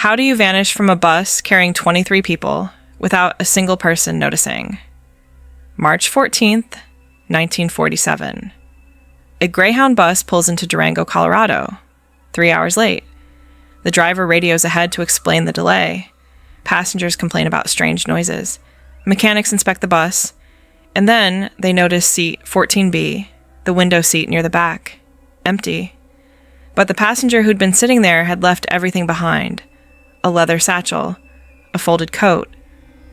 How do you vanish from a bus carrying 23 people without a single person noticing? March 14th, 1947. A Greyhound bus pulls into Durango, Colorado, 3 hours late. The driver radios ahead to explain the delay. Passengers complain about strange noises. Mechanics inspect the bus, and then they notice seat 14B, the window seat near the back, empty. But the passenger who'd been sitting there had left everything behind: a leather satchel, a folded coat,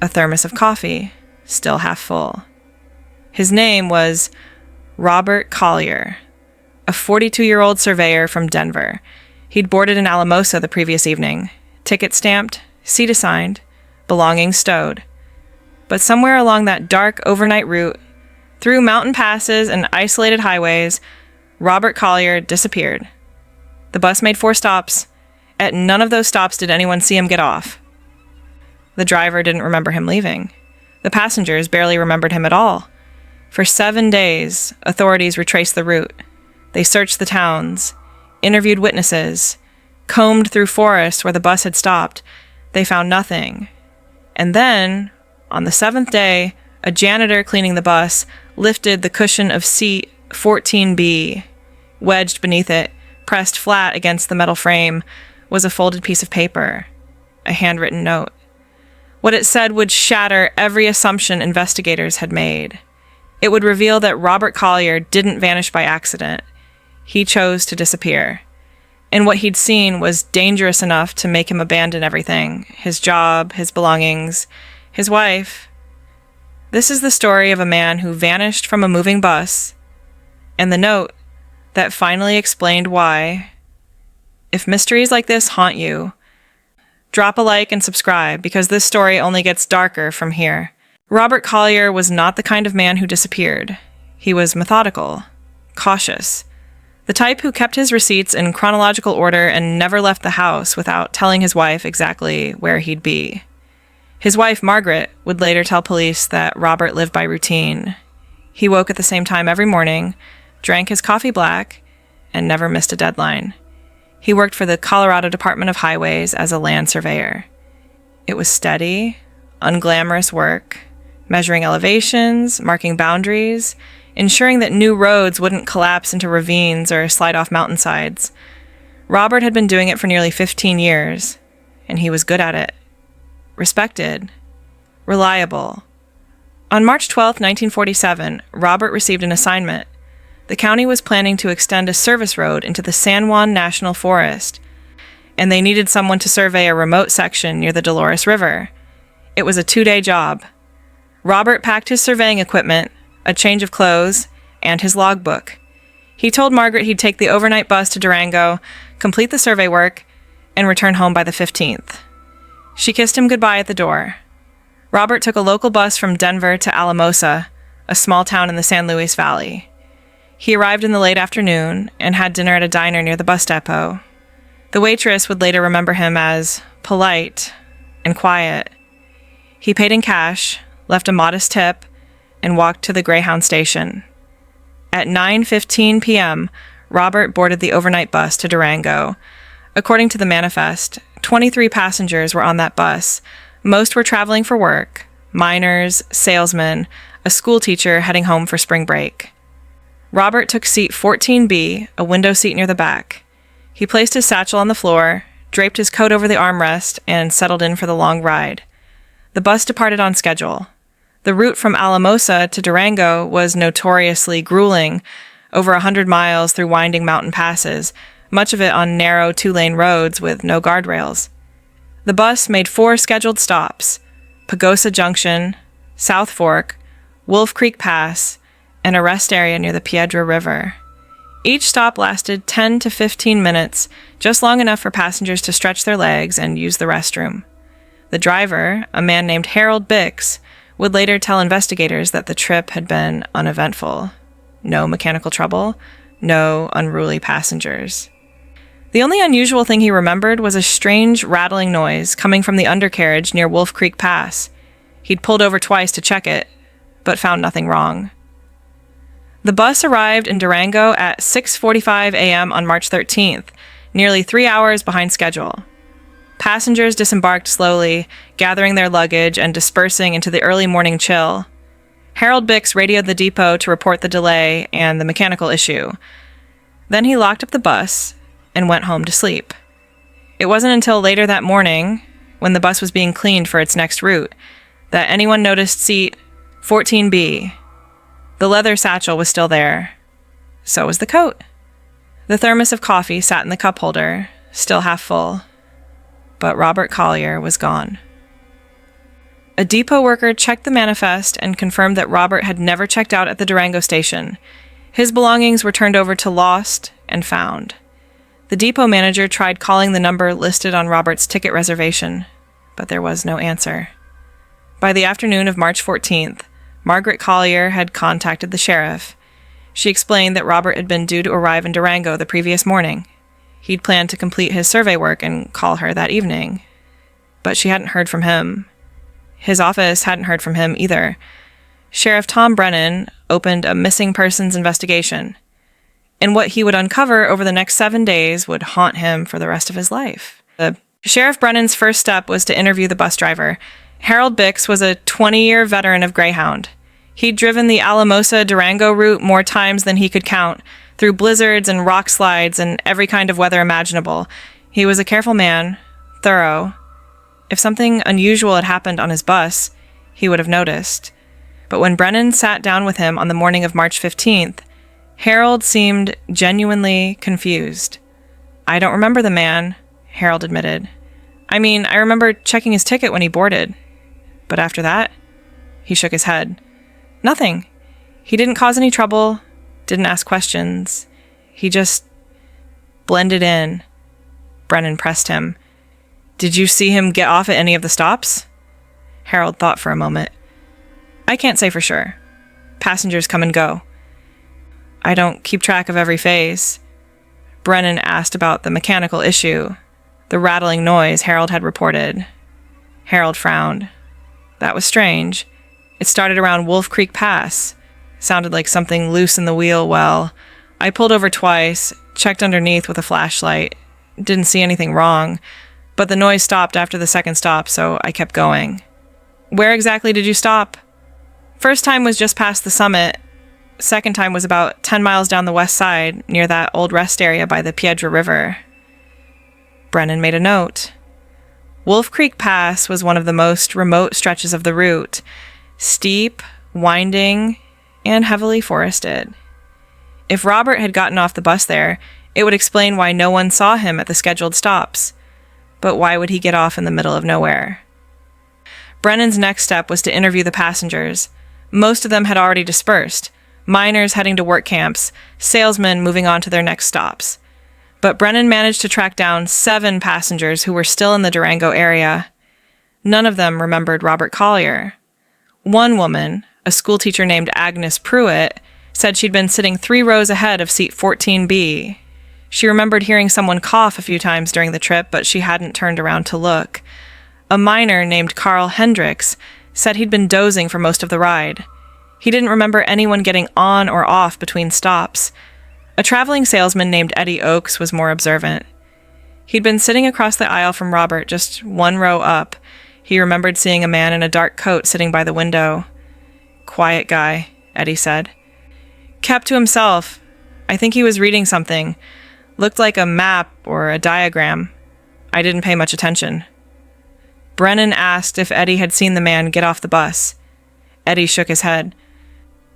a thermos of coffee, still half full. His name was Robert Collier, a 42-year-old surveyor from Denver. He'd boarded in Alamosa the previous evening, ticket stamped, seat assigned, belongings stowed. But somewhere along that dark overnight route, through mountain passes and isolated highways, Robert Collier disappeared. The bus made 4 stops. At none of those stops did anyone see him get off. The driver didn't remember him leaving. The passengers barely remembered him at all. For 7 days, authorities retraced the route. They searched the towns, interviewed witnesses, combed through forests where the bus had stopped. They found nothing. And then, on the 7th day, a janitor cleaning the bus lifted the cushion of seat 14B. Wedged beneath it, pressed flat against the metal frame, was a folded piece of paper, a handwritten note. What it said would shatter every assumption investigators had made. It would reveal that Robert Collier didn't vanish by accident. He chose to disappear. And what he'd seen was dangerous enough to make him abandon everything: his job, his belongings, his wife. This is the story of a man who vanished from a moving bus, and the note that finally explained why. If mysteries like this haunt you, drop a like and subscribe, because this story only gets darker from here. Robert Collier was not the kind of man who disappeared. He was methodical, cautious, the type who kept his receipts in chronological order and never left the house without telling his wife exactly where he'd be. His wife, Margaret, would later tell police that Robert lived by routine. He woke at the same time every morning, drank his coffee black, and never missed a deadline. He worked for the Colorado Department of Highways as a land surveyor. It was steady, unglamorous work, measuring elevations, marking boundaries, ensuring that new roads wouldn't collapse into ravines or slide off mountainsides. Robert had been doing it for nearly 15 years, and he was good at it. Respected. Reliable. On March 12, 1947, Robert received an assignment. The county was planning to extend a service road into the San Juan National Forest, and they needed someone to survey a remote section near the Dolores River. It was a 2-day job. Robert packed his surveying equipment, a change of clothes, and his logbook. He told Margaret he'd take the overnight bus to Durango, complete the survey work, and return home by the 15th. She kissed him goodbye at the door. Robert took a local bus from Denver to Alamosa, a small town in the San Luis Valley. He arrived in the late afternoon and had dinner at a diner near the bus depot. The waitress would later remember him as polite and quiet. He paid in cash, left a modest tip, and walked to the Greyhound station. At 9:15 p.m., Robert boarded the overnight bus to Durango. According to the manifest, 23 passengers were on that bus. Most were traveling for work: miners, salesmen, a school teacher heading home for spring break. Robert took seat 14B, a window seat near the back. He placed his satchel on the floor, draped his coat over the armrest, and settled in for the long ride. The bus departed on schedule. The route from Alamosa to Durango was notoriously grueling, over 100 miles through winding mountain passes, much of it on narrow 2-lane roads with no guardrails. The bus made 4 scheduled stops: Pagosa Junction, South Fork, Wolf Creek Pass, and a rest area near the Piedra River. Each stop lasted 10 to 15 minutes, just long enough for passengers to stretch their legs and use the restroom. The driver, a man named Harold Bix, would later tell investigators that the trip had been uneventful. No mechanical trouble, no unruly passengers. The only unusual thing he remembered was a strange rattling noise coming from the undercarriage near Wolf Creek Pass. He'd pulled over twice to check it, but found nothing wrong. The bus arrived in Durango at 6:45 a.m. on March 13th, nearly 3 hours behind schedule. Passengers disembarked slowly, gathering their luggage and dispersing into the early morning chill. Harold Bix radioed the depot to report the delay and the mechanical issue. Then he locked up the bus and went home to sleep. It wasn't until later that morning, when the bus was being cleaned for its next route, that anyone noticed seat 14B. The leather satchel was still there. So was the coat. The thermos of coffee sat in the cup holder, still half full. But Robert Collier was gone. A depot worker checked the manifest and confirmed that Robert had never checked out at the Durango station. His belongings were turned over to Lost and Found. The depot manager tried calling the number listed on Robert's ticket reservation, but there was no answer. By the afternoon of March 14th, Margaret Collier had contacted the sheriff. She explained that Robert had been due to arrive in Durango the previous morning. He'd planned to complete his survey work and call her that evening. But she hadn't heard from him. His office hadn't heard from him either. Sheriff Tom Brennan opened a missing persons investigation, and what he would uncover over the next 7 days would haunt him for the rest of his life. Sheriff Brennan's first step was to interview the bus driver. Harold Bix was a 20-year veteran of Greyhound. He'd driven the Alamosa-Durango route more times than he could count, through blizzards and rock slides and every kind of weather imaginable. He was a careful man, thorough. If something unusual had happened on his bus, he would have noticed. But when Brennan sat down with him on the morning of March 15th, Harold seemed genuinely confused. "I don't remember the man," Harold admitted. "I mean, I remember checking his ticket when he boarded. But after that?" He shook his head. "Nothing. He didn't cause any trouble, didn't ask questions. He just blended in." Brennan pressed him. "Did you see him get off at any of the stops?" Harold thought for a moment. "I can't say for sure. Passengers come and go." "I don't keep track of every phase." Brennan asked about the mechanical issue, the rattling noise Harold had reported. Harold frowned. That was strange. It started around Wolf Creek Pass. Sounded like something loose in the wheel well. I pulled over twice, checked underneath with a flashlight. Didn't see anything wrong, but the noise stopped after the second stop, so I kept going. "Where exactly did you stop?" "First time was just past the summit. Second time was about 10 miles down the west side, near that old rest area by the Piedra River." Brennan made a note. Wolf Creek Pass was one of the most remote stretches of the route, steep, winding, and heavily forested. If Robert had gotten off the bus there, it would explain why no one saw him at the scheduled stops. But why would he get off in the middle of nowhere? Brennan's next step was to interview the passengers. Most of them had already dispersed, miners heading to work camps, salesmen moving on to their next stops. But Brennan managed to track down 7 passengers who were still in the Durango area. None of them remembered Robert Collier. One woman, a schoolteacher named Agnes Pruitt, said she'd been sitting 3 rows ahead of seat 14B. She remembered hearing someone cough a few times during the trip, but she hadn't turned around to look. A miner named Carl Hendricks said he'd been dozing for most of the ride. He didn't remember anyone getting on or off between stops. A traveling salesman named Eddie Oakes was more observant. He'd been sitting across the aisle from Robert, just 1 row up. He remembered seeing a man in a dark coat sitting by the window. "Quiet guy," Eddie said. "Kept to himself. I think he was reading something. Looked like a map or a diagram. I didn't pay much attention." Brennan asked if Eddie had seen the man get off the bus. Eddie shook his head.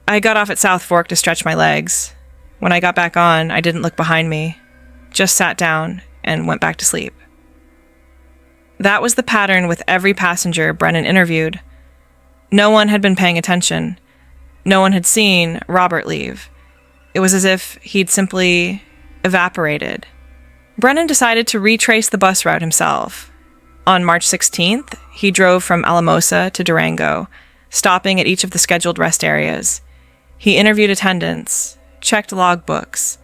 "I got off at South Fork to stretch my legs. When I got back on, I didn't look behind me. Just sat down and went back to sleep." That was the pattern with every passenger Brennan interviewed. No one had been paying attention. No one had seen Robert leave. It was as if he'd simply evaporated. Brennan decided to retrace the bus route himself. On March 16th, he drove from Alamosa to Durango, stopping at each of the scheduled rest areas. He interviewed attendants, checked logbooks,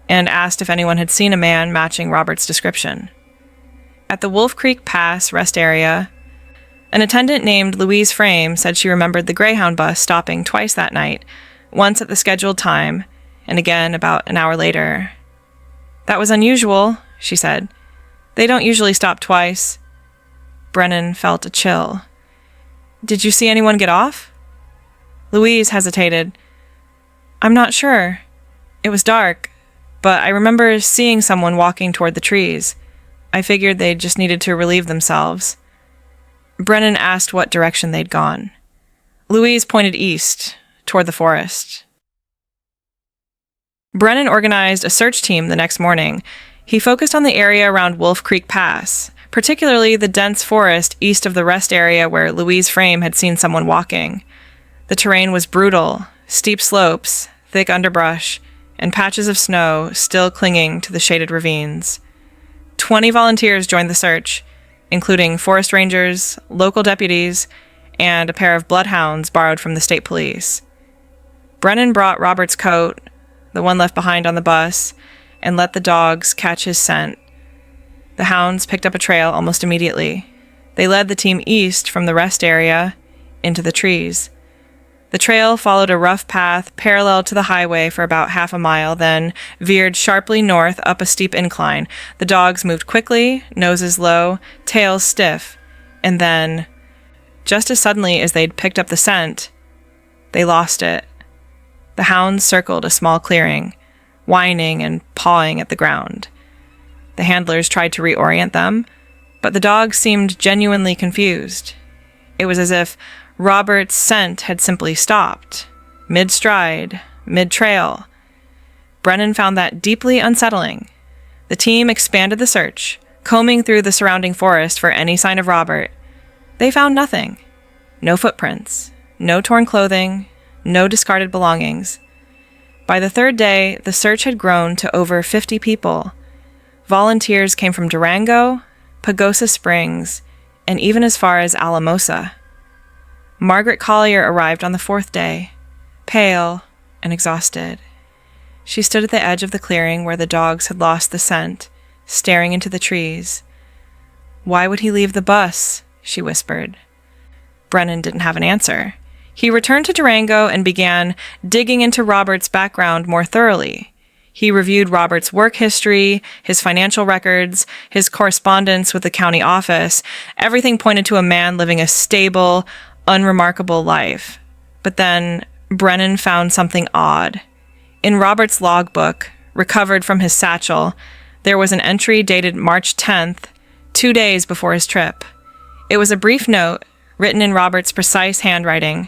and asked if anyone had seen a man matching Robert's description. At the Wolf Creek Pass rest area, an attendant named Louise Frame said she remembered the Greyhound bus stopping twice that night, once at the scheduled time, and again about an hour later. "That was unusual," she said. "They don't usually stop twice. Brennan felt a chill. "Did you see anyone get off?" Louise hesitated. "I'm not sure. It was dark, but I remember seeing someone walking toward the trees. I figured they just needed to relieve themselves." Brennan asked what direction they'd gone. Louise pointed east, toward the forest. Brennan organized a search team the next morning. He focused on the area around Wolf Creek Pass, particularly the dense forest east of the rest area where Louise Frame had seen someone walking. The terrain was brutal, steep slopes, thick underbrush, and patches of snow still clinging to the shaded ravines. 20 volunteers joined the search, including forest rangers, local deputies, and a pair of bloodhounds borrowed from the state police. Brennan brought Robert's coat, the one left behind on the bus, and let the dogs catch his scent. The hounds picked up a trail almost immediately. They led the team east from the rest area into the trees. The trail followed a rough path parallel to the highway for about half a mile, then veered sharply north up a steep incline. The dogs moved quickly, noses low, tails stiff, and then, just as suddenly as they'd picked up the scent, they lost it. The hounds circled a small clearing, whining and pawing at the ground. The handlers tried to reorient them, but the dogs seemed genuinely confused. It was as if Robert's scent had simply stopped, mid-stride, mid-trail. Brennan found that deeply unsettling. The team expanded the search, combing through the surrounding forest for any sign of Robert. They found nothing. No footprints, no torn clothing, no discarded belongings. By the third day, the search had grown to over 50 people. Volunteers came from Durango, Pagosa Springs, and even as far as Alamosa. Margaret Collier arrived on the fourth day, pale and exhausted. She stood at the edge of the clearing where the dogs had lost the scent, staring into the trees. "Why would he leave the bus?" she whispered. Brennan didn't have an answer. He returned to Durango and began digging into Robert's background more thoroughly. He reviewed Robert's work history, his financial records, his correspondence with the county office. Everything pointed to a man living a stable, unremarkable life. But then Brennan found something odd. In Robert's logbook, recovered from his satchel, there was an entry dated March 10th, 2 days before his trip. It was a brief note, written in Robert's precise handwriting.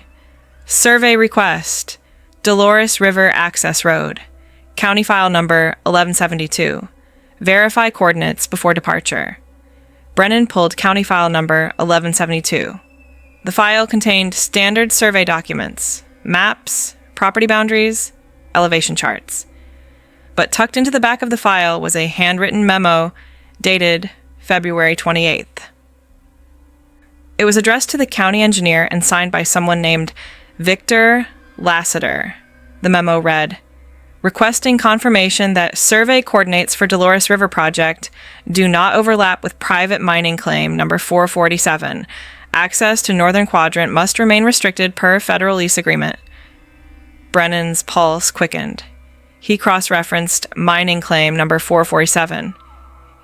"Survey request, Dolores River Access Road, County File Number 1172. Verify coordinates before departure." Brennan pulled County File Number 1172. The file contained standard survey documents, maps, property boundaries, elevation charts. But tucked into the back of the file was a handwritten memo dated February 28th. It was addressed to the county engineer and signed by someone named Victor Lassiter. The memo read, "Requesting confirmation that survey coordinates for Dolores River Project do not overlap with private mining claim number 447. Access to Northern Quadrant must remain restricted per federal lease agreement." Brennan's pulse quickened. He cross-referenced mining claim number 447.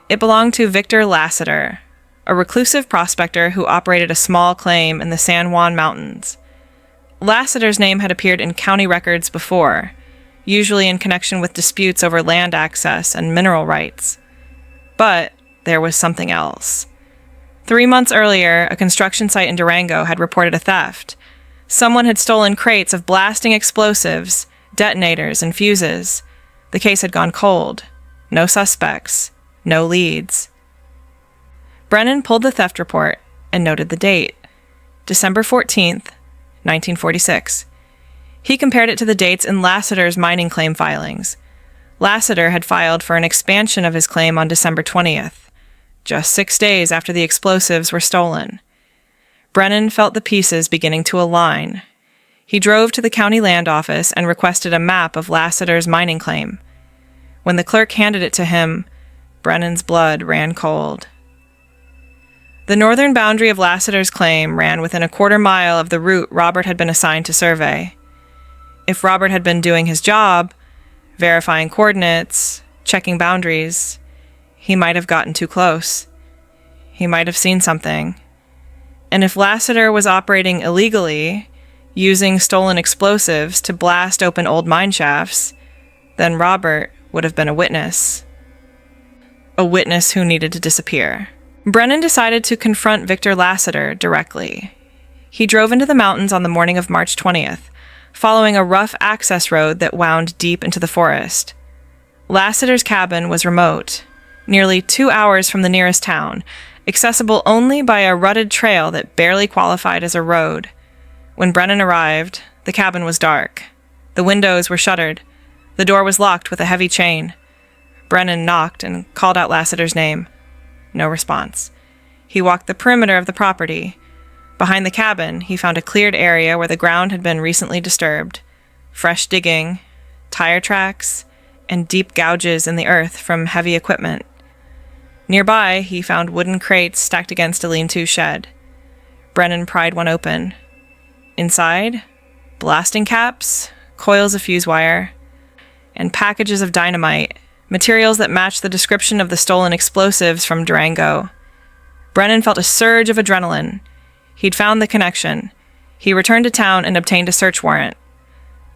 It belonged to Victor Lassiter, a reclusive prospector who operated a small claim in the San Juan Mountains. Lassiter's name had appeared in county records before, usually in connection with disputes over land access and mineral rights. But there was something else. 3 months earlier, a construction site in Durango had reported a theft. Someone had stolen crates of blasting explosives, detonators, and fuses. The case had gone cold. No suspects. No leads. Brennan pulled the theft report and noted the date, December 14th, 1946. He compared it to the dates in Lassiter's mining claim filings. Lassiter had filed for an expansion of his claim on December 20th, just 6 days after the explosives were stolen. Brennan felt the pieces beginning to align. He drove to the county land office and requested a map of Lassiter's mining claim. When the clerk handed it to him, Brennan's blood ran cold. The northern boundary of Lassiter's claim ran within a quarter mile of the route Robert had been assigned to survey. If Robert had been doing his job, verifying coordinates, checking boundaries, he might have gotten too close. He might have seen something, And if Lassiter was operating illegally, using stolen explosives to blast open old mine shafts, then Robert would have been a witness. A witness who needed to disappear. Brennan decided to confront Victor Lassiter directly. He drove into the mountains on the morning of March 20th, following a rough access road that wound deep into the forest. Lassiter's cabin was remote, nearly 2 hours from the nearest town, accessible only by a rutted trail that barely qualified as a road. When Brennan arrived, the cabin was dark. The windows were shuttered. The door was locked with a heavy chain. Brennan knocked and called out Lassiter's name. No response. He walked the perimeter of the property. Behind the cabin, he found a cleared area where the ground had been recently disturbed. Fresh digging, tire tracks, and deep gouges in the earth from heavy equipment. Nearby, he found wooden crates stacked against a lean-to shed. Brennan pried one open. Inside, blasting caps, coils of fuse wire, and packages of dynamite, materials that matched the description of the stolen explosives from Durango. Brennan felt a surge of adrenaline. He'd found the connection. He returned to town and obtained a search warrant.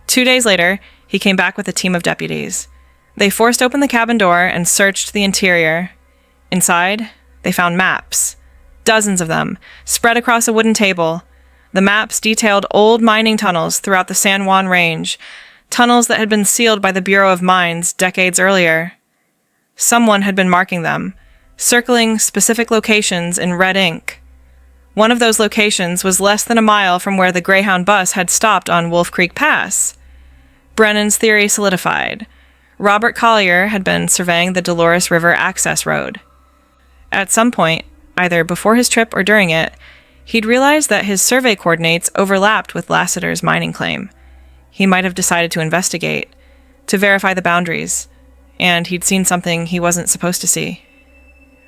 2 days later, he came back with a team of deputies. They forced open the cabin door and searched the interior. Inside, they found maps. Dozens of them, spread across a wooden table. The maps detailed old mining tunnels throughout the San Juan Range, tunnels that had been sealed by the Bureau of Mines decades earlier. Someone had been marking them, circling specific locations in red ink. One of those locations was less than a mile from where the Greyhound bus had stopped on Wolf Creek Pass. Brennan's theory solidified. Robert Collier had been surveying the Dolores River access road. At some point, either before his trip or during it, he'd realized that his survey coordinates overlapped with Lassiter's mining claim. He might have decided to investigate, to verify the boundaries, and he'd seen something he wasn't supposed to see.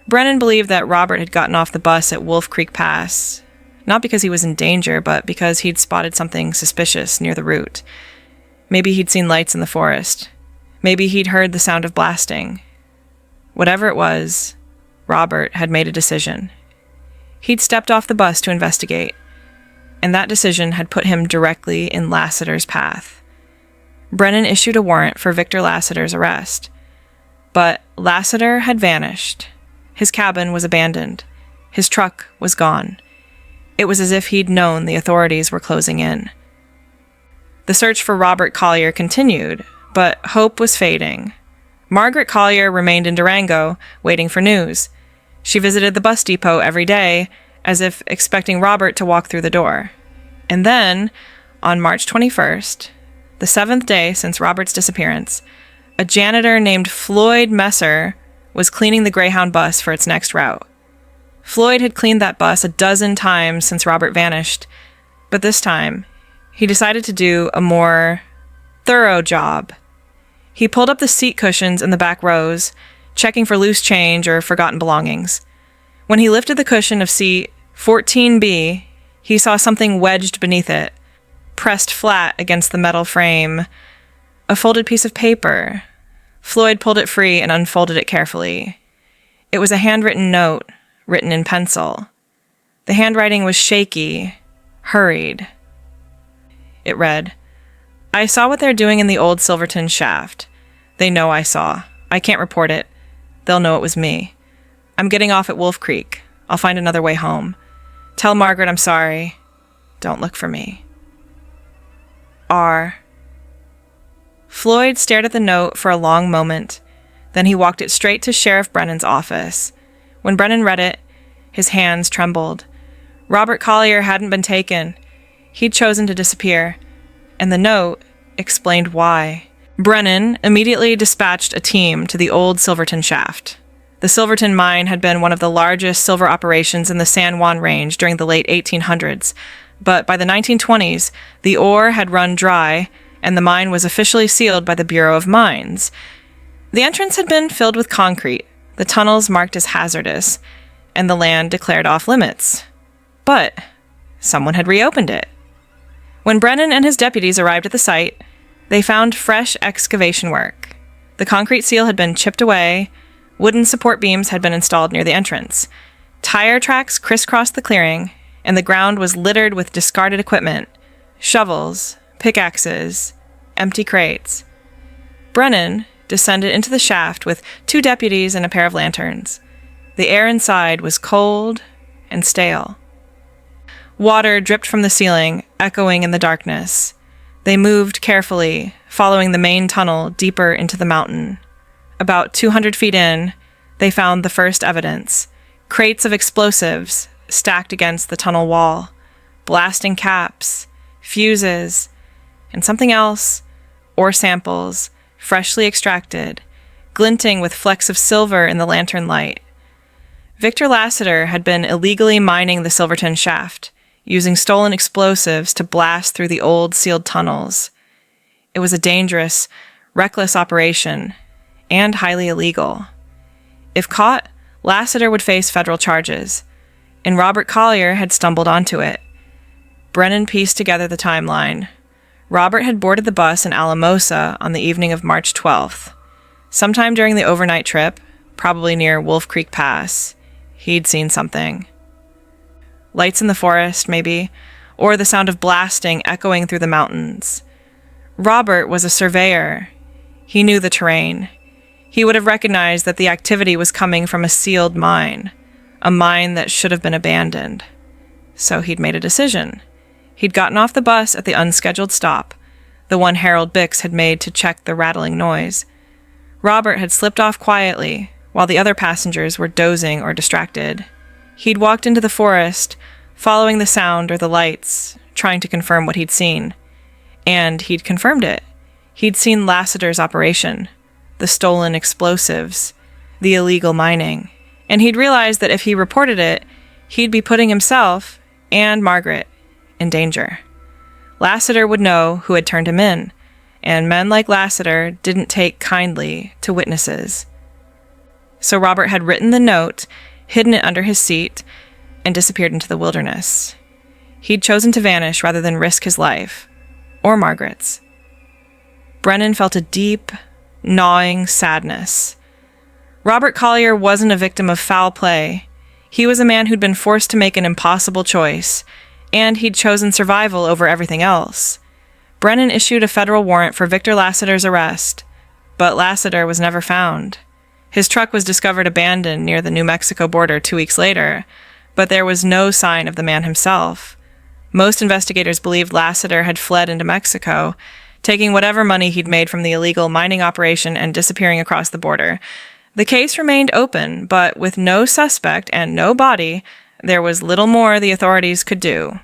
Brennan believed that Robert had gotten off the bus at Wolf Creek Pass, not because he was in danger, but because he'd spotted something suspicious near the route. Maybe he'd seen lights in the forest. Maybe he'd heard the sound of blasting. Whatever it was, Robert had made a decision. He'd stepped off the bus to investigate, and that decision had put him directly in Lassiter's path. Brennan issued a warrant for Victor Lassiter's arrest. But Lassiter had vanished. His cabin was abandoned. His truck was gone. It was as if he'd known the authorities were closing in. The search for Robert Collier continued, but hope was fading. Margaret Collier remained in Durango, waiting for news. She visited the bus depot every day, as if expecting Robert to walk through the door. And then, on March 21st, the 7th day since Robert's disappearance, a janitor named Floyd Messer was cleaning the Greyhound bus for its next route. Floyd had cleaned that bus a dozen times since Robert vanished, but this time, he decided to do a more thorough job. He pulled up the seat cushions in the back rows, checking for loose change or forgotten belongings. When he lifted the cushion of seat 14B, he saw something wedged beneath it, pressed flat against the metal frame. A folded piece of paper. Floyd pulled it free and unfolded it carefully. It was a handwritten note, written in pencil. The handwriting was shaky, hurried. It read, "I saw what they're doing in the old Silverton shaft. They know I saw. I can't report it. They'll know it was me. I'm getting off at Wolf Creek. I'll find another way home. Tell Margaret I'm sorry. Don't look for me. R." Floyd stared at the note for a long moment. Then he walked it straight to Sheriff Brennan's office. When Brennan read it, his hands trembled. Robert Collier hadn't been taken. He'd chosen to disappear. And the note explained why. Brennan immediately dispatched a team to the old Silverton shaft. The Silverton mine had been one of the largest silver operations in the San Juan Range during the late 1800s, but by the 1920s, the ore had run dry, and the mine was officially sealed by the Bureau of Mines. The entrance had been filled with concrete, the tunnels marked as hazardous, and the land declared off limits. But someone had reopened it. When Brennan and his deputies arrived at the site, they found fresh excavation work. The concrete seal had been chipped away, wooden support beams had been installed near the entrance. Tire tracks crisscrossed the clearing, and the ground was littered with discarded equipment, shovels, pickaxes, empty crates. Brennan descended into the shaft with 2 deputies and a pair of lanterns. The air inside was cold and stale. Water dripped from the ceiling, echoing in the darkness. They moved carefully, following the main tunnel deeper into the mountain. About 200 feet in, they found the first evidence: crates of explosives stacked against the tunnel wall, blasting caps, fuses, and something else, ore samples, freshly extracted, glinting with flecks of silver in the lantern light. Victor Lassiter had been illegally mining the Silverton shaft, using stolen explosives to blast through the old sealed tunnels. It was a dangerous, reckless operation, and highly illegal. If caught, Lassiter would face federal charges, and Robert Collier had stumbled onto it. Brennan pieced together the timeline. Robert had boarded the bus in Alamosa on the evening of March 12th. Sometime during the overnight trip, probably near Wolf Creek Pass, he'd seen something. Lights in the forest, maybe, or the sound of blasting echoing through the mountains. Robert was a surveyor. He knew the terrain. He would have recognized that the activity was coming from a sealed mine, a mine that should have been abandoned. So he'd made a decision. He'd gotten off the bus at the unscheduled stop, the one Harold Bix had made to check the rattling noise. Robert had slipped off quietly, while the other passengers were dozing or distracted. He'd walked into the forest, following the sound or the lights, trying to confirm what he'd seen. And he'd confirmed it. He'd seen Lassiter's operation, the stolen explosives, the illegal mining, and he'd realized that if he reported it, he'd be putting himself and Margaret in danger. Lassiter would know who had turned him in, and men like Lassiter didn't take kindly to witnesses. So Robert had written the note, hidden it under his seat, and disappeared into the wilderness. He'd chosen to vanish rather than risk his life, or Margaret's. Brennan felt a deep, gnawing sadness. Robert Collier wasn't a victim of foul play. He was a man who'd been forced to make an impossible choice, and he'd chosen survival over everything else. Brennan issued a federal warrant for Victor Lassiter's arrest, but Lassiter was never found. His truck was discovered abandoned near the New Mexico border 2 weeks later, but there was no sign of the man himself. Most investigators believed Lassiter had fled into Mexico, taking whatever money he'd made from the illegal mining operation and disappearing across the border. The case remained open, but with no suspect and no body, there was little more the authorities could do.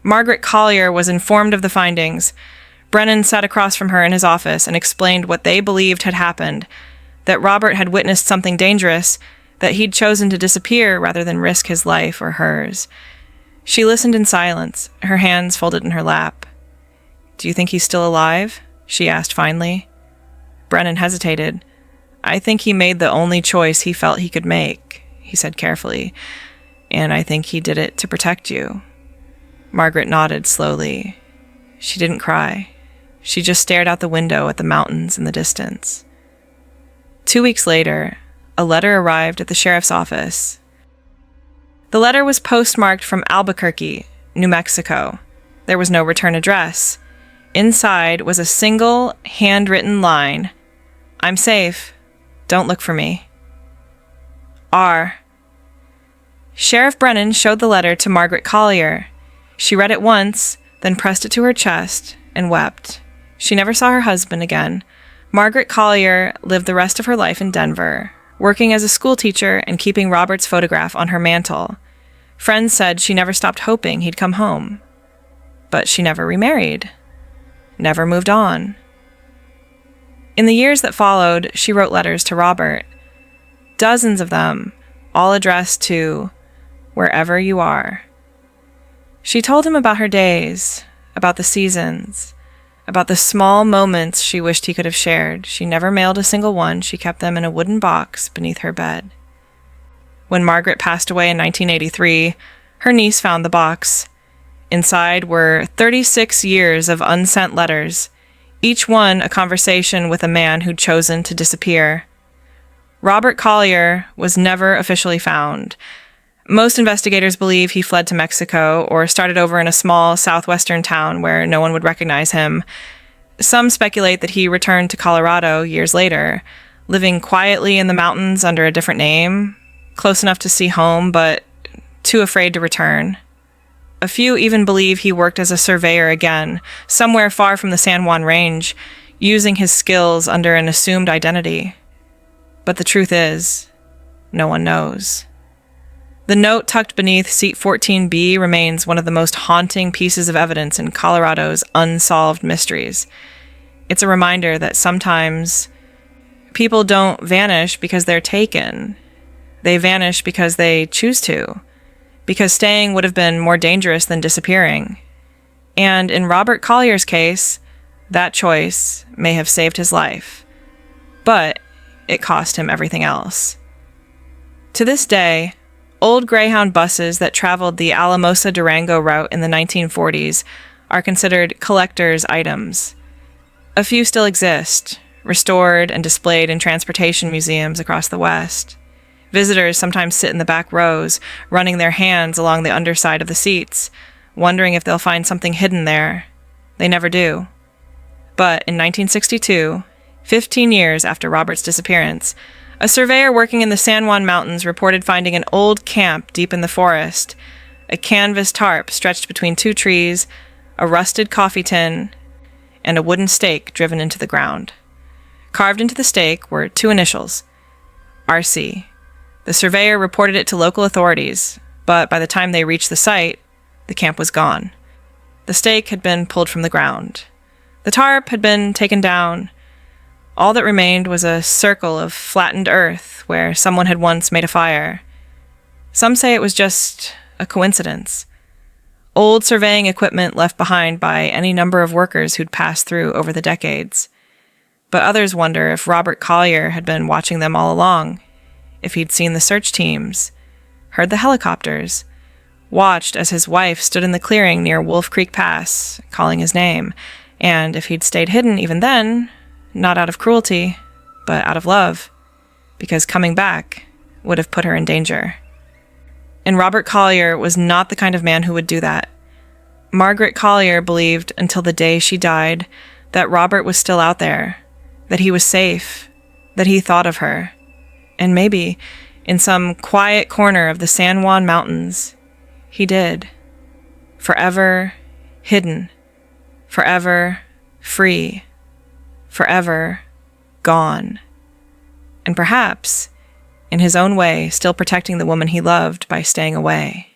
Margaret Collier was informed of the findings. Brennan sat across from her in his office and explained what they believed had happened, that Robert had witnessed something dangerous, that he'd chosen to disappear rather than risk his life or hers. She listened in silence, her hands folded in her lap. "Do you think he's still alive?" she asked finally. Brennan hesitated. "I think he made the only choice he felt he could make," he said carefully, "and I think he did it to protect you." Margaret nodded slowly. She didn't cry. She just stared out the window at the mountains in the distance. 2 weeks later, a letter arrived at the sheriff's office. The letter was postmarked from Albuquerque, New Mexico. There was no return address. Inside was a single, handwritten line: "I'm safe. Don't look for me. R." Sheriff Brennan showed the letter to Margaret Collier. She read it once, then pressed it to her chest and wept. She never saw her husband again. Margaret Collier lived the rest of her life in Denver, working as a school teacher and keeping Robert's photograph on her mantle. Friends said she never stopped hoping he'd come home. But she never remarried, never moved on. In the years that followed, she wrote letters to Robert. Dozens of them, all addressed to "Wherever You Are." She told him about her days, about the seasons, about the small moments she wished he could have shared. She never mailed a single one. She kept them in a wooden box beneath her bed. When Margaret passed away in 1983, her niece found the box. Inside were 36 years of unsent letters, each one a conversation with a man who'd chosen to disappear. Robert Collier was never officially found. Most investigators believe he fled to Mexico or started over in a small southwestern town where no one would recognize him. Some speculate that he returned to Colorado years later, living quietly in the mountains under a different name, close enough to see home, but too afraid to return. A few even believe he worked as a surveyor again, somewhere far from the San Juan Range, using his skills under an assumed identity. But the truth is, no one knows. The note tucked beneath seat 14B remains one of the most haunting pieces of evidence in Colorado's unsolved mysteries. It's a reminder that sometimes people don't vanish because they're taken. They vanish because they choose to, because staying would have been more dangerous than disappearing. And in Robert Collier's case, that choice may have saved his life, but it cost him everything else. To this day, old Greyhound buses that traveled the Alamosa-Durango route in the 1940s are considered collector's items. A few still exist, restored and displayed in transportation museums across the West. Visitors sometimes sit in the back rows, running their hands along the underside of the seats, wondering if they'll find something hidden there. They never do. But in 1962, 15 years after Robert's disappearance, a surveyor working in the San Juan Mountains reported finding an old camp deep in the forest, a canvas tarp stretched between two trees, a rusted coffee tin, and a wooden stake driven into the ground. Carved into the stake were two initials, RC. The surveyor reported it to local authorities, but by the time they reached the site, the camp was gone. The stake had been pulled from the ground. The tarp had been taken down. All that remained was a circle of flattened earth where someone had once made a fire. Some say it was just a coincidence. Old surveying equipment left behind by any number of workers who'd passed through over the decades. But others wonder if Robert Collier had been watching them all along, if he'd seen the search teams, heard the helicopters, watched as his wife stood in the clearing near Wolf Creek Pass, calling his name, and if he'd stayed hidden even then, not out of cruelty, but out of love, because coming back would have put her in danger. And Robert Collier was not the kind of man who would do that. Margaret Collier believed until the day she died that Robert was still out there, that he was safe, that he thought of her, and maybe in some quiet corner of the San Juan Mountains, he did. Forever hidden, forever free, forever gone. And perhaps, in his own way, still protecting the woman he loved by staying away.